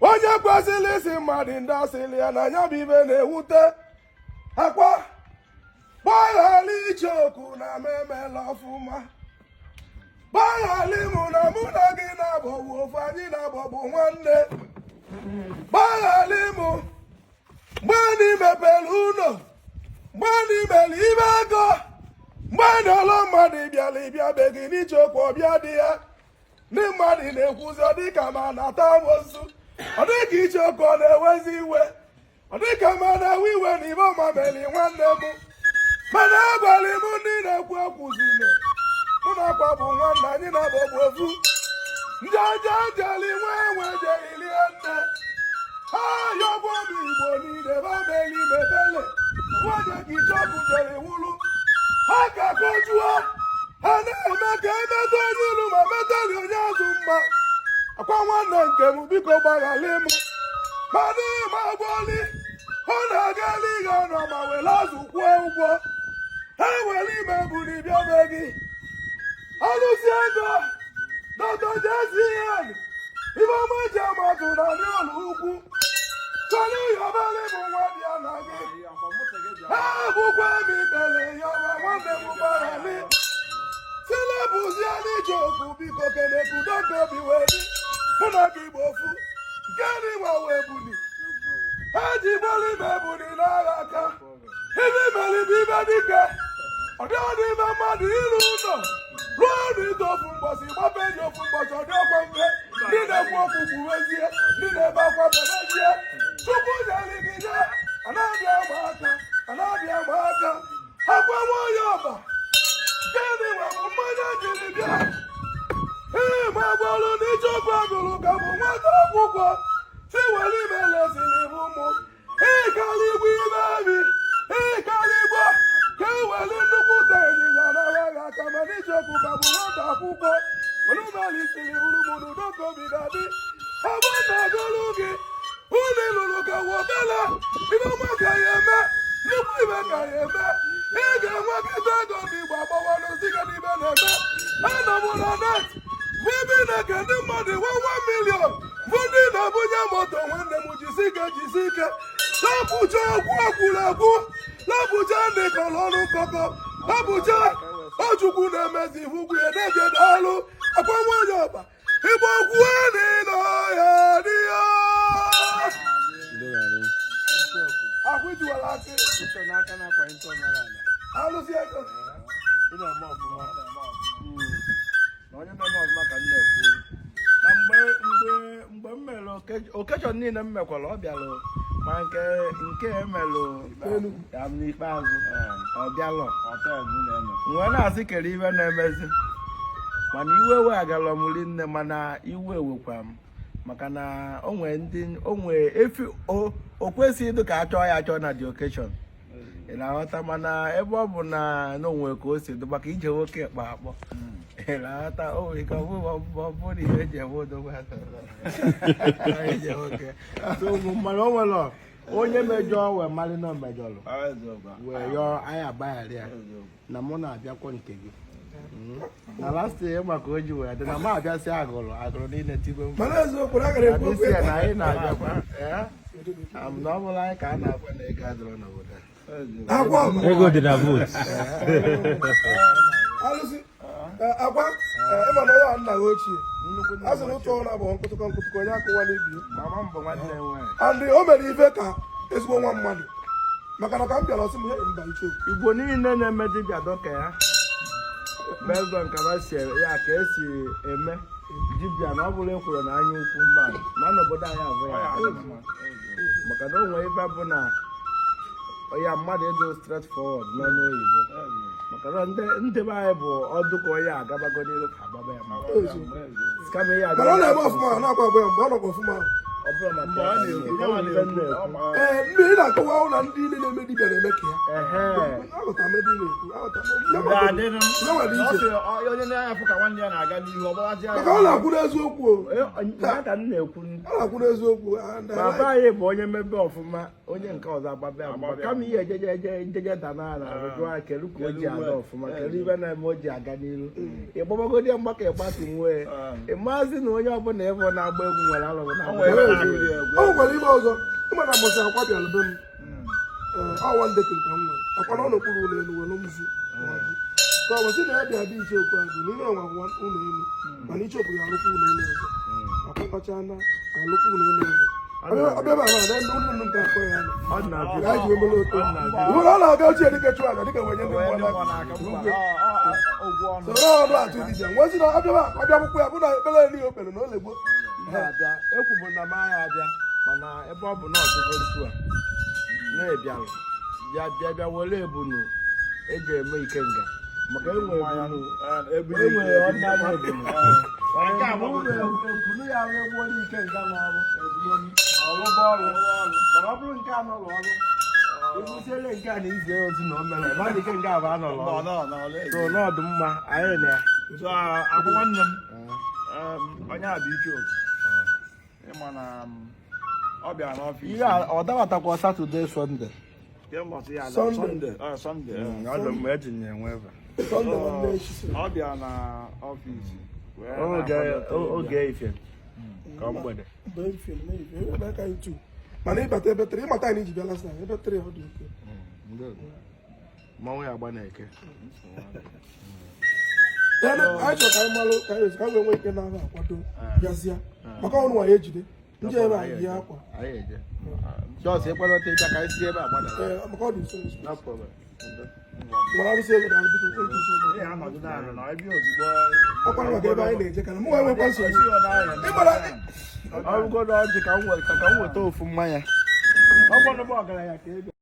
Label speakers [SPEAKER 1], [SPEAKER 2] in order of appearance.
[SPEAKER 1] onye kwesịrị isi mmadụ ndị asịrị ya na anya bụ ibe na-ewute akwa gbaghara iche okwu na m emela ọfụma gbaghara mụ na gị na-abọbụ ofu anyị na-abọbụ nwanne gbaghara mụ mgbe anyị mepere ụlọ mgbe anyị mere ibe ego mgbe anyị ọlọ mmadụ bịara ịbịabeghị n'iche okwu ọbịa dị ya ndị mmadụ na-ekwuzi ọ dịka ma na-ata amosu ọ dịka iche okwu ọ na-ewezi iwe ọ dịka ma na-ewe iwe na ibe ọma meli nwanne m mana agwara m ndị na-ekwu okwuzilo mụ na akwa bụ nwanne anyị na-abọbụ ofu ndị aja jeli nwe enwe jerilie nne ha yọbụ obi igbo niile ba meli mebele nwaje ka iche ọkụ jere wulu ha ka kojuo ha na-eme ka emeta onye ilu ma metali onye azụ mma akwa nwanne nke m biko gbaghara m mana ịma agwọli ọ na-aga n'ihe ọnọ ma were azụ kwụọ ụgwọ ha were ime buru bịa be gị alụsi ego dọtọjesihen ibe ọma ji amatụ na ndị ọlụ ukwu chọrọ ịyọbali bụ nwa bịa na gị ha bụkwa m ikpere yọba nwanne m gbaghali silebụzie n'ije okwu biko kenekudoka obi wee dị mụ na gị gbo ofu nke ndị nwa wee buli ha ji bọrọ ime buli n'agha aka ibe imere ibe ibe dike ọdị ime mmadụ ịrụ ụlọ rụọ ọrụ ite ofu mgbọsi gbape enyi ofu mgbọsi ọdị ọkwa mfe ndị na-ekwu okwu kwuwezie ndị na-ebe akwa bebezie tupu nyere gị nye anaghị ama aka akwa nwaonye ọba gịnị nwere mmanya jiri bịa ee ma gbalụ n'iche okwu agụrụ ka bụ nwata akwụkwọ si were ime lesiri bụ ụmụ ịkara igbo ibe ebi ịkara igbo ka e were nnukwu ụzọ ịnyịnya nara gị aka ma n'iche okwu ka bụ nwata akwụkwọ were umeli siri bụrụ mụ n'udo ka obi ga-adị ebe ọ na-agụrụ gị ụlọ ịlụrụ ka wobele ibe ọma ka ya eme nnukwu ibe ka ya eme ị ga-enwe kịta ego ndị igbo agbawa n'oziga n'ibe na-eme anọ m na net bụ ebe ị na-eke ndị mmadụ 1 million bụ ndị na-abụnye moto nwanne m jisi ike lapụcha okwu akwụrụ ekwu lapụcha ndị kọrọ ọrụ nkọkọ lapụcha ojukwu na-emezi ugwu ya na-ejede alụ akwa nwaonye ọba igbo kwuo n'ịnọ ya dị ya akwụjuwala akị alụsị ego
[SPEAKER 2] onye mere ọzụma ka m na-ekwu na mgbe m mere okechọn niile m mekwara ọ bịalụ ma nke emelụ ya m n'ikpeazụ ọ bịalụ wee na-asị kere ibe na-emezi mana iwe we agala m rinne mana iwe wekwa m maka na onwe efi o kwesịghị ịdụ ka achọọ ya achọ na the occasion ị na-aghọta mana ebe ọ bụ na onwe ka o si dụ maka ije nwoke kpa akpọ ị na-aghọta o nwere ike ọ bụ na ihe eji enwe odogwu ije nwoke mana o nwere onye mejọ wee marị na mejọrọ wee yọọ anyị agbaghara ya na mụ na-abịakwa nke gị na lastị maka o ji wee dị na m abịasị agụrụ niile tigwe mkpụisi ya na anyị na-abịakwa na ọ bụla anyị ka a na-agwa na ego adịrọ n'obodo
[SPEAKER 3] ego dị na vote
[SPEAKER 1] akwa ịma na ya nna gị ochie a sị na ụtụ ọrụ abụọ nkụtụkọ onye akụwa n'ibi andị o mere ife ka ezigbo nwa mmadụ maka na ka m bịara ọsị m mba iche
[SPEAKER 2] igbo niile na-eme dibịa dọka ya bezọ nkaba si ya ka esi eme dibịa na ọ bụla ekwuru na anya ukwu ma n'obodo anyị abụ ya maka na o nwere ebe bụ na ya mmadụ ịdụ straight forward n'ọnụ oyibo maka na ndị be anyị bụ ọdụ ka onye agabago n'iru ka agbaba ya kama ihe
[SPEAKER 1] mana ọ na-eme ọfụma na-agba agba ya mgbe ọ nọkwa ọfụma mmiri na-akọwa ahụ na ndị niile na-eme dibịa na-eme ka ya aghọta mebe maka ọ na-akwụ n'eziokwu na-akwụ n'eziokwu
[SPEAKER 2] baba anyị bụ onye mebe ọfụma onye nke ọzọ agbaba ya mgba kama ihe ejeje dana na arụjụ kedu ka o ji aga ọfụma kedu ibe na-eme o ji aga n'iru ịgbabagodi ya mgbaka ịgbatu nwe ịmazi na onye ọbụla ịbụ na-agba egwu nwere alụrụ na
[SPEAKER 1] ọ nwere ime ọzọ ịmana mbọchị akwa bịara be m ọwa ndekọ nke m nwere akwa na ọ n'okpuru ụlọ elu were mzu ka ọ bụsị na ya bịa dị icheokwu azụ n'ime ọnwa ụlọ elu mana icheokwu ya alụkwa ụlọ elu ọzọ akwụkọcha na alụkwa ụlọ elu ọzọ ọbịaba na ụlọ elu nke akọ ya ga ji emele oto nwere ọ na-aga ochie dịka chụọ aja dịka wenye ndị soro ọdụ atụ dibịa nwezi na ọbịa akwụkwọ ya bụ na ekpere elu ya okpere na o legbo
[SPEAKER 2] ekwubu na maya abịa mana ebe ọ bụ na ọdụgo ntu a na-ebialụ bịa were ebunu eji eme ikenga maka enwere ọdịnala ebunu ya egbuola ikenga n'ọrụ ọrụba ọrụ mana ọ bụrụ nke a nọrọ ọrụ ebusiele nke a na izi ozi na o mere mmadụ ikenga abụ anọrọ ọrụ so n'ọdụ mma anyị na ya
[SPEAKER 4] akwụ nwanne m onye a bụ ike otu ịma na ọ bịara n'ọfịs
[SPEAKER 2] ihe ọ dabatakwa Satọde Sọnde
[SPEAKER 4] Sọnde
[SPEAKER 2] ọdụ mgbe eji na-enwe ebe
[SPEAKER 4] ọ bịara na ọfịs
[SPEAKER 2] oge ife ka mgbede
[SPEAKER 1] mana ịbata ebe tere ịmata anyị iji bịa lasa ebe tere ọ dị oke
[SPEAKER 2] mmanwụ ya agba na-eke
[SPEAKER 1] anyị chọrọ ka anyị malụ ka anyị ka nwee ike na-ahụ akwado bịazịa maka ọnụ nwa ya ejide ndị ebe anyị yi akwa
[SPEAKER 2] jọs ịkpọlọta ịbịa ka anyị si ebe agbada
[SPEAKER 1] maka ọ dị nso
[SPEAKER 2] no problem
[SPEAKER 1] mara arụsị ego na biko ọkwa maka ebe anyị na-eje kana mụ nwa nwekwa nsogbu
[SPEAKER 2] ọrụgodo ọjị ka m weta ofu mmanya ọ gbanụba ọgaranya ka ebe